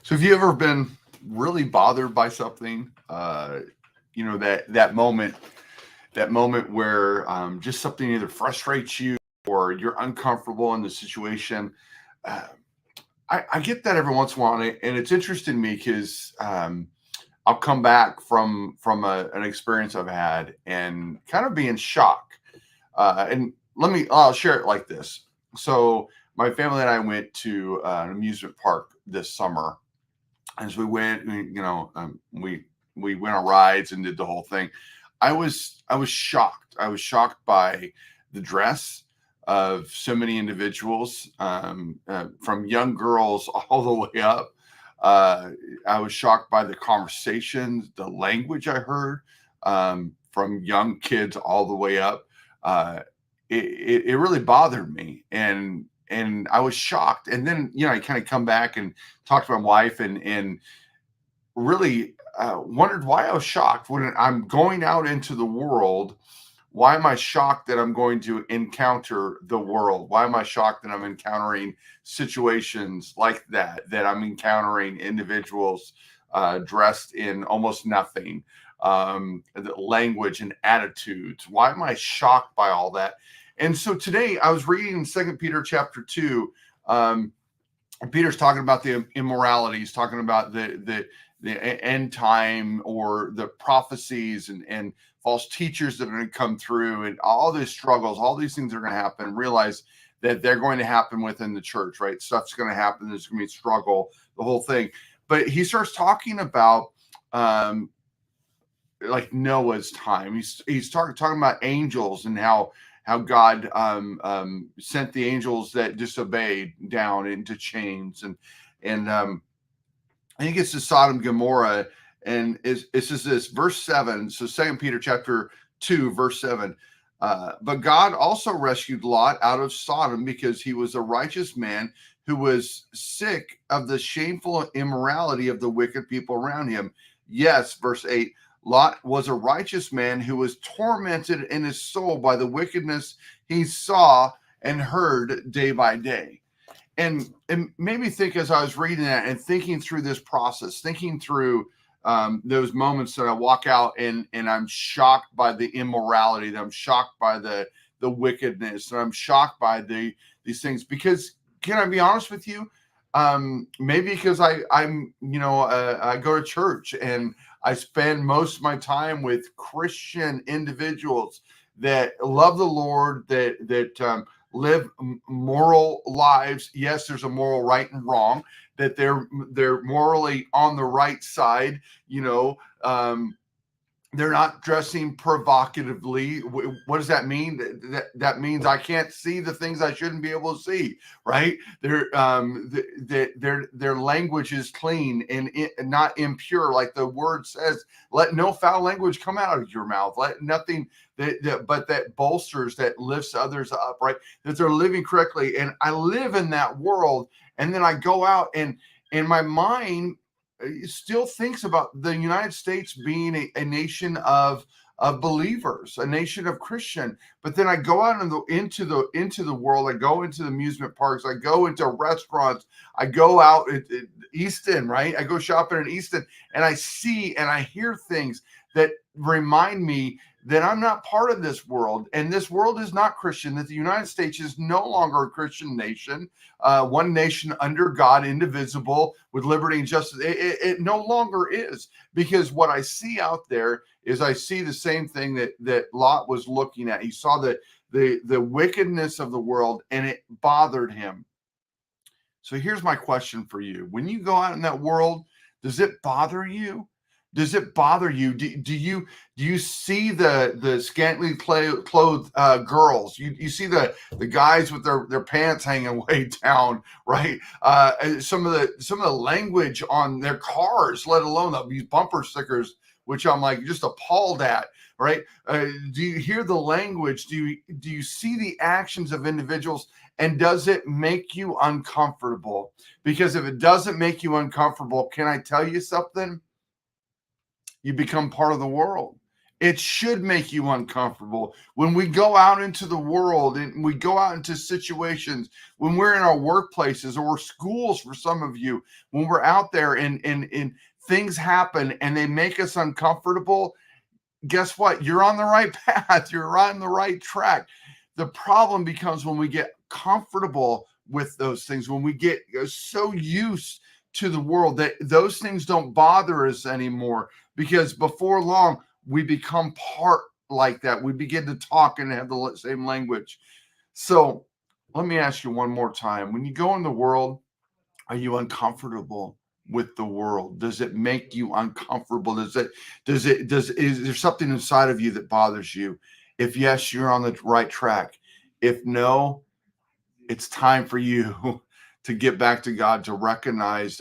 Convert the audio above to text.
So have you ever been really bothered by something? That moment where just something either frustrates you or you're uncomfortable in the situation. Uh, I get that every once in a while, and it's interesting to me because I'll come back from an experience I've had and kind of be in shock. And I'll share it like this. So my family and I went to an amusement park this summer. As we went, we went on rides and did the whole thing. I was shocked. I was shocked by the dress of so many individuals, from young girls all the way up. Uh, I was shocked by the conversations, the language I heard, from young kids all the way up. Uh, it really bothered me, and I was shocked. And then I kind of come back and talk to my wife, and really wondered why I was shocked when I'm going out into the world. Why am I shocked that I'm going to encounter the world? Why am I shocked that I'm encountering situations like that I'm encountering individuals dressed in almost nothing, the language and attitudes? Why am I shocked by all that? And so today I was reading Second Peter chapter 2. Peter's talking about the immorality. He's talking about the end time, or the prophecies and false teachers that are going to come through, and all these struggles, all these things are going to happen. Realize that they're going to happen within the church, right? Stuff's going to happen. There's going to be struggle, the whole thing. But he starts talking about like Noah's time. He's talking about angels and how God sent the angels that disobeyed down into chains, and he gets to Sodom and Gomorrah, and it's just this verse 7. So Second Peter chapter 2 verse 7. But God also rescued Lot out of Sodom because he was a righteous man who was sick of the shameful immorality of the wicked people around him. Yes, verse 8. Lot was a righteous man who was tormented in his soul by the wickedness he saw and heard day by day. And made me think, as I was reading that and thinking through this process, thinking through those moments that I walk out and I'm shocked by the immorality, that I'm shocked by the wickedness, and I'm shocked by these things. Because, can I be honest with you? Maybe because I go to church and I spend most of my time with Christian individuals that love the Lord, that live moral lives. Yes, there's a moral right and wrong, that they're morally on the right side. They're not dressing provocatively. What does that mean? That means I can't see the things I shouldn't be able to see, right? Their language is clean and not impure, like the word says. Let no foul language come out of your mouth. Let nothing but that bolsters, that lifts others up, right? That they're living correctly. And I live in that world, and then I go out, and my mind still thinks about the United States being a nation of believers, a nation of Christian. But then I go out into the world. I go into the amusement parks. I go into restaurants. I go out at Easton, right? I go shopping in Easton, and I see and I hear things that remind me that I'm not part of this world, and this world is not Christian, that the United States is no longer a Christian nation, one nation under God, indivisible, with liberty and justice. It no longer is, because what I see out there is I see the same thing that Lot was looking at. He saw the wickedness of the world, and it bothered him. So here's my question for you. When you go out in that world, does it bother you? Does it bother you? Do you see the scantily clothed girls? You see the guys with their pants hanging way down, right? Some of the language on their cars, let alone these bumper stickers, which I'm like just appalled at, right? Do you hear the language? Do you see the actions of individuals? And does it make you uncomfortable? Because if it doesn't make you uncomfortable, can I tell you something? You become part of the world. It should make you uncomfortable. When we go out into the world and we go out into situations, when we're in our workplaces or schools for some of you, when we're out there and things happen and they make us uncomfortable, guess what? You're on the right path. You're on the right track. The problem becomes when we get comfortable with those things, when we get so used to the world that those things don't bother us anymore, because before long, we become part like that. We begin to talk and have the same language. So let me ask you one more time. When you go in the world, are you uncomfortable with the world? Does it make you uncomfortable? Is there something inside of you that bothers you? If yes, you're on the right track. If no, it's time for you to get back to God, to recognize